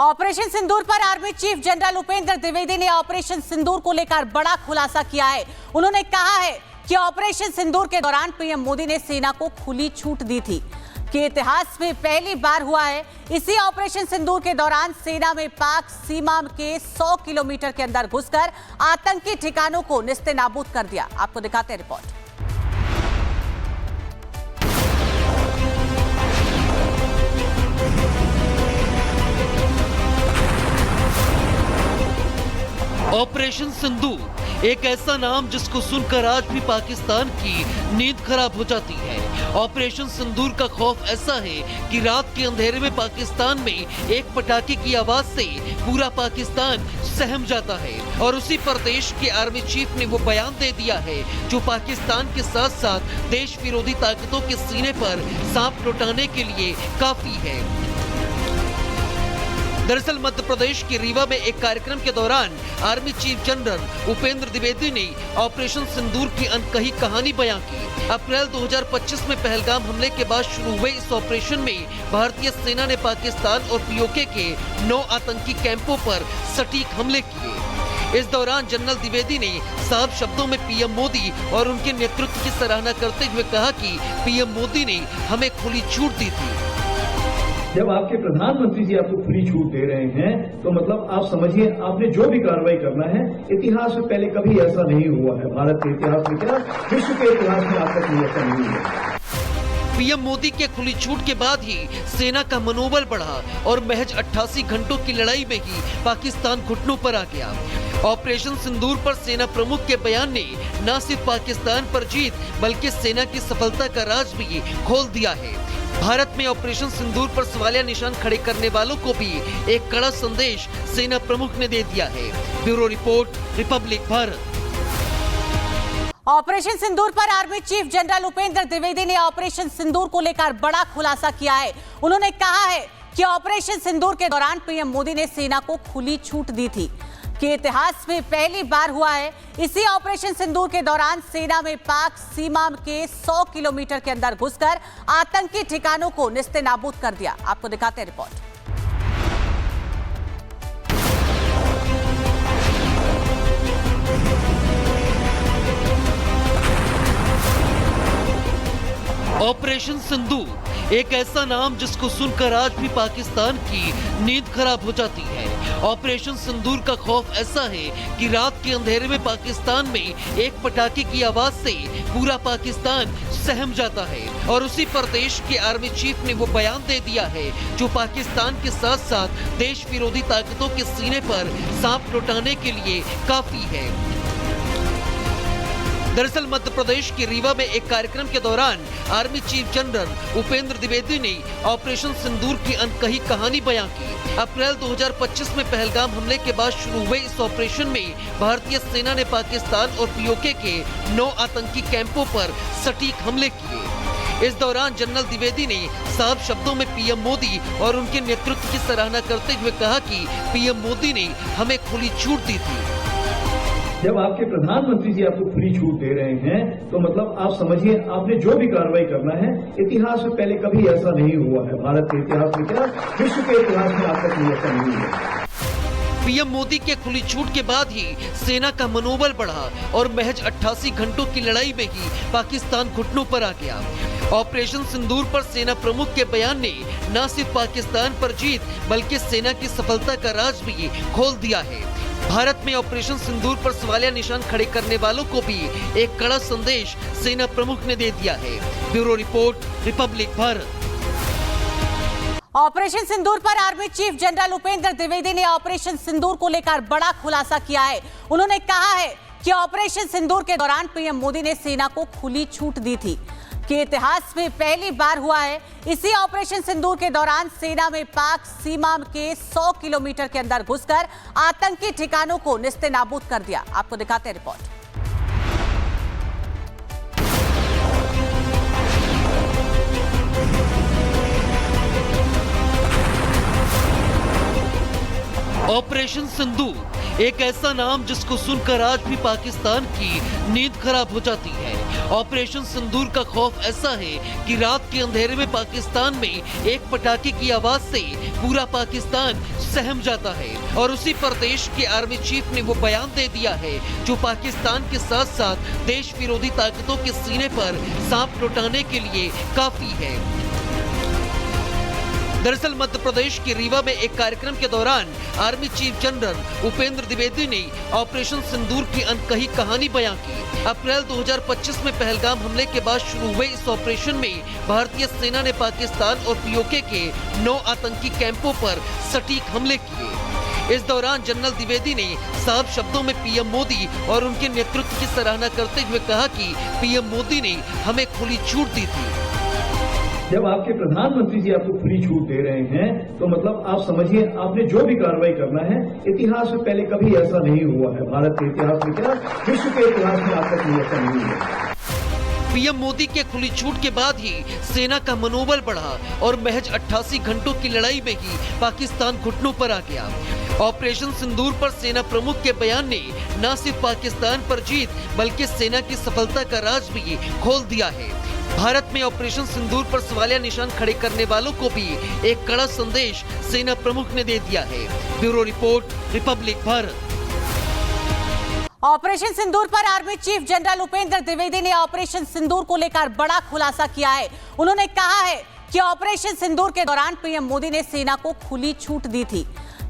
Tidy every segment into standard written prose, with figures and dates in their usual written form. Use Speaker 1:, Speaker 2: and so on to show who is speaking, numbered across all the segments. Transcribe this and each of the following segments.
Speaker 1: Operation Sindoor पर army chief general Upendra Dwivedi ने operation सिंदूर को लेकर बड़ा खुलासा किया है। उन्होंने कहा है कि ऑपरेशन सिंदूर के दौरान पीएम मोदी ने सेना को खुली छूट दी थी कि इतिहास में पहली बार हुआ है। इसी ऑपरेशन सिंदूर के दौरान सेना में पाक सीमा के 100 किलोमीटर के अंदर घुसकर आतंकी ठिकानों को निस्तेनाबूद कर दिया। आपको दिखाते हैं रिपोर्ट।
Speaker 2: ऑपरेशन सिंदूर एक ऐसा नाम जिसको सुनकर आज भी पाकिस्तान की नींद खराब हो जाती है। ऑपरेशन सिंदूर का खौफ ऐसा है कि रात के अंधेरे में पाकिस्तान में एक पटाखे की आवाज से पूरा पाकिस्तान सहम जाता है। और उसी प्रदेश के आर्मी चीफ ने वो बयान दे दिया है जो पाकिस्तान के साथ साथ देश विरोधी ताकतों के सीने पर सांप लौटाने के लिए काफी है। दरअसल मध्य प्रदेश के रीवा में एक कार्यक्रम के दौरान army chief general Upendra Dwivedi ने ऑपरेशन सिंदूर की अनकही कहानी बयां की। अप्रैल 2025 में पहलगाम हमले के बाद शुरू हुए इस ऑपरेशन में भारतीय सेना ने पाकिस्तान और पीओके के 9 आतंकी कैंपों पर सटीक हमले किए। इस दौरान जनरल द्विवेदी ने साफ शब्दों में पीएम मोदी और उनके नेतृत्व की सराहना करते हुए कहा कि पीएम मोदी ने हमें खुली छूट दी थी।
Speaker 3: जब आपके प्रधानमंत्री जी आपको खुली छूट दे रहे हैं तो मतलब आप समझिए आपने जो भी कार्रवाई करना है, इतिहास में पहले कभी ऐसा नहीं हुआ है। भारत के इतिहास में क्या, विश्व के इतिहास में आज तक ऐसा नहीं हुआ।
Speaker 2: पीएम मोदी के खुली छूट के बाद ही सेना का मनोबल बढ़ा और महज 88 घंटों की लड़ाई में ही पाकिस्तान घुटनों पर आ गया। ऑपरेशन सिंदूर पर सेना प्रमुख के बयान ने न सिर्फ पाकिस्तान पर जीत बल्कि सेना की सफलता का राज भी खोल दिया है। भारत में ऑपरेशन सिंदूर पर सवालिया निशान खड़े करने वालों को भी एक कड़ा संदेश सेना प्रमुख ने दे दिया है। Bureau report, Republic Bharat.
Speaker 1: Operation Sindoor पर army chief general Upendra Dwivedi ने ऑपरेशन सिंदूर को लेकर बड़ा खुलासा किया है। उन्होंने कहा है कि ऑपरेशन सिंदूर के दौरान पीएम मोदी ने सेना को खुली छूट दी थी कि इतिहास में पहली बार हुआ है। इसी ऑपरेशन सिंदूर के दौरान सेना में पाक सीमा के 100 किलोमीटर के अंदर घुसकर आतंकी ठिकानों को निस्तेनाबूद कर दिया। आपको दिखाते हैं रिपोर्ट।
Speaker 2: ऑपरेशन सिंदूर एक ऐसा नाम जिसको सुनकर आज भी पाकिस्तान की नींद खराब हो जाती है। ऑपरेशन सिंदूर का खौफ ऐसा है कि रात के अंधेरे में पाकिस्तान में एक पटाखे की आवाज से पूरा पाकिस्तान सहम जाता है। और उसी प्रदेश के आर्मी चीफ ने वो बयान दे दिया है जो पाकिस्तान के साथ साथ देश विरोधी ताकतों के सीने पर सांप लौटाने के लिए काफी है। दरअसल मध्य प्रदेश के रीवा में एक कार्यक्रम के दौरान army chief general Upendra Dwivedi ने ऑपरेशन सिंदूर की अनकही कहानी बयां की। अप्रैल 2025 में पहलगाम हमले के बाद शुरू हुए इस ऑपरेशन में भारतीय सेना ने पाकिस्तान और पीओके के 9 आतंकी कैंपों पर सटीक हमले किए। इस दौरान जनरल द्विवेदी ने साफ शब्दों में पीएम मोदी और उनके नेतृत्व की सराहना करते हुए कहा कि पीएम मोदी ने हमें खुली छूट दी थी।
Speaker 3: जब आपके प्रधानमंत्री जी आपको खुली छूट दे रहे हैं तो मतलब आप समझिए आपने जो भी कार्रवाई करना है, इतिहास में पहले कभी ऐसा नहीं हुआ है। भारत के इतिहास में क्या, विश्व के इतिहास में आज तक ऐसा नहीं हुआ।
Speaker 2: पीएम मोदी के खुली छूट के बाद ही सेना का मनोबल बढ़ा और महज 88 घंटों की लड़ाई में ही पाकिस्तान घुटनों पर आ गया। ऑपरेशन सिंदूर पर सेना प्रमुख के बयान ने न सिर्फ पाकिस्तान पर जीत बल्कि सेना की सफलता का राज भी खोल दिया है। भारत में ऑपरेशन सिंदूर पर सवालिया निशान खड़े करने वालों को भी एक कड़ा संदेश सेना प्रमुख ने दे दिया है। Bureau report, Republic Bharat.
Speaker 1: Operation Sindoor पर army chief general Upendra Dwivedi ने ऑपरेशन सिंदूर को लेकर बड़ा खुलासा किया है। उन्होंने कहा है कि ऑपरेशन सिंदूर के दौरान पीएम मोदी ने सेना को खुली छूट दी थी कि इतिहास में पहली बार हुआ है। इसी ऑपरेशन सिंदूर के दौरान सेना में पाक सीमा के 100 किलोमीटर के अंदर घुसकर आतंकी ठिकानों को निस्तेनाबूद कर दिया। आपको दिखाते हैं रिपोर्ट।
Speaker 2: ऑपरेशन सिंदूर एक ऐसा नाम जिसको सुनकर आज भी पाकिस्तान की नींद खराब हो जाती है। ऑपरेशन सिंदूर का खौफ ऐसा है कि रात के अंधेरे में पाकिस्तान में एक पटाखे की आवाज से पूरा पाकिस्तान सहम जाता है और उसी पर देश के आर्मी चीफ ने वो बयान दे दिया है जो पाकिस्तान के साथ साथ देश विरोधी ताकतों के सीने पर सांप लौटाने के लिए काफी है। दरअसल मध्य प्रदेश के रीवा में एक कार्यक्रम के दौरान army chief general Upendra Dwivedi ने ऑपरेशन सिंदूर की अनकही कहानी बयां की। अप्रैल 2025 में पहलगाम हमले के बाद शुरू हुए इस ऑपरेशन में भारतीय सेना ने पाकिस्तान और पीओके के 9 आतंकी कैंपों पर सटीक हमले किए। इस दौरान जनरल द्विवेदी ने साफ शब्दों में पीएम मोदी और उनके नेतृत्व की सराहना करते हुए कहा कि पीएम मोदी ने हमें खुली छूट दी थी।
Speaker 3: जब आपके प्रधानमंत्री जी आपको खुली छूट दे रहे हैं तो मतलब आप समझिए आपने जो भी कार्रवाई करना है, इतिहास में पहले कभी ऐसा नहीं हुआ है। भारत के इतिहास में क्या, विश्व के इतिहास में आज तक ऐसा नहीं हुआ।
Speaker 2: पीएम मोदी के खुली छूट के बाद ही सेना का मनोबल बढ़ा और महज 88 घंटों की लड़ाई में ही पाकिस्तान घुटनों पर आ गया। ऑपरेशन सिंदूर पर सेना प्रमुख के बयान ने न सिर्फ पाकिस्तान पर जीत बल्कि सेना की सफलता का राज भी खोल दिया है। भारत में ऑपरेशन सिंदूर पर सवालिया निशान खड़े करने वालों को भी एक कड़ा संदेश सेना प्रमुख ने दे दिया है। Bureau report, Republic Bharat.
Speaker 1: Operation Sindoor पर army chief general Upendra Dwivedi ने ऑपरेशन सिंदूर को लेकर बड़ा खुलासा किया है। उन्होंने कहा है कि ऑपरेशन सिंदूर के दौरान पीएम मोदी ने सेना को खुली छूट दी थी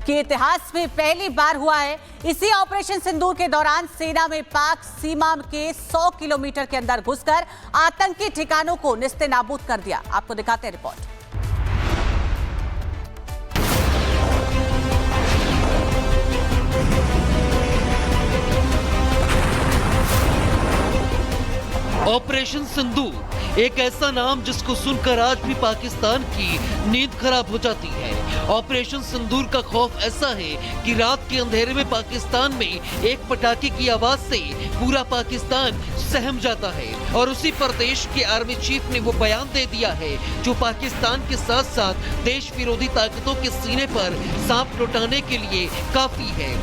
Speaker 1: कि इतिहास में पहली बार हुआ है। इसी ऑपरेशन सिंदूर के दौरान सेना में पाक सीमा के 100 किलोमीटर के अंदर घुसकर आतंकी ठिकानों को निस्तेनाबूद कर दिया। आपको दिखाते हैं रिपोर्ट।
Speaker 2: ऑपरेशन सिंदूर एक ऐसा नाम जिसको सुनकर आज भी पाकिस्तान की नींद खराब हो जाती है। ऑपरेशन सिंदूर का खौफ ऐसा है कि रात के अंधेरे में पाकिस्तान में एक पटाखे की आवाज से पूरा पाकिस्तान सहम जाता है और उसी पर देश के आर्मी चीफ ने वो बयान दे दिया है जो पाकिस्तान के साथ साथ देश विरोधी ताकतों के सीने पर सांप लौटाने के लिए काफी है।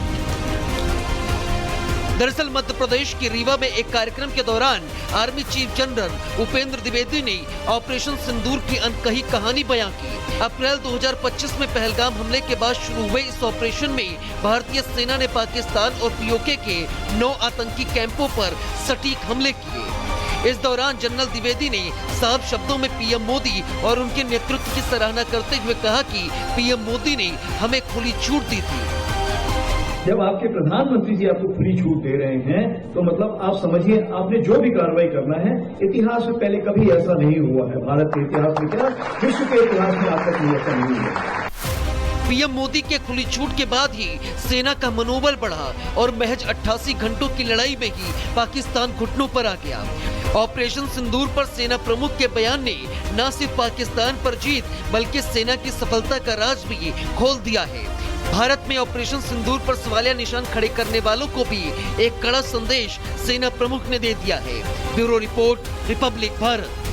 Speaker 2: दरअसल मध्य प्रदेश के रीवा में एक कार्यक्रम के दौरान army chief general Upendra Dwivedi ने ऑपरेशन सिंदूर की अनकही कहानी बयां की। अप्रैल 2025 में पहलगाम हमले के बाद शुरू हुए इस ऑपरेशन में भारतीय सेना ने पाकिस्तान और पीओके के 9 आतंकी कैंपों पर सटीक हमले किए। इस दौरान जनरल द्विवेदी ने साफ शब्दों में पीएम मोदी और उनके नेतृत्व की सराहना करते हुए कहा कि पीएम मोदी ने हमें खुली छूट दी थी।
Speaker 3: जब आपके प्रधानमंत्री जी आपको खुली छूट दे रहे हैं तो मतलब आप समझिए आपने जो भी कार्रवाई करना है, इतिहास में पहले कभी ऐसा नहीं हुआ है। भारत के इतिहास में क्या, विश्व के इतिहास में आज तक ऐसा नहीं हुआ।
Speaker 2: पीएम मोदी के खुली छूट के बाद ही सेना का मनोबल बढ़ा और महज 88 घंटों की लड़ाई में ही पाकिस्तान घुटनों पर आ गया। ऑपरेशन सिंदूर पर सेना प्रमुख के बयान ने न सिर्फ पाकिस्तान पर जीत बल्कि सेना की सफलता का राज भी खोल दिया है। भारत में ऑपरेशन सिंदूर पर सवालिया निशान खड़े करने वालों को भी एक कड़ा संदेश सेना प्रमुख ने दे दिया है। Bureau report, Republic Bharat.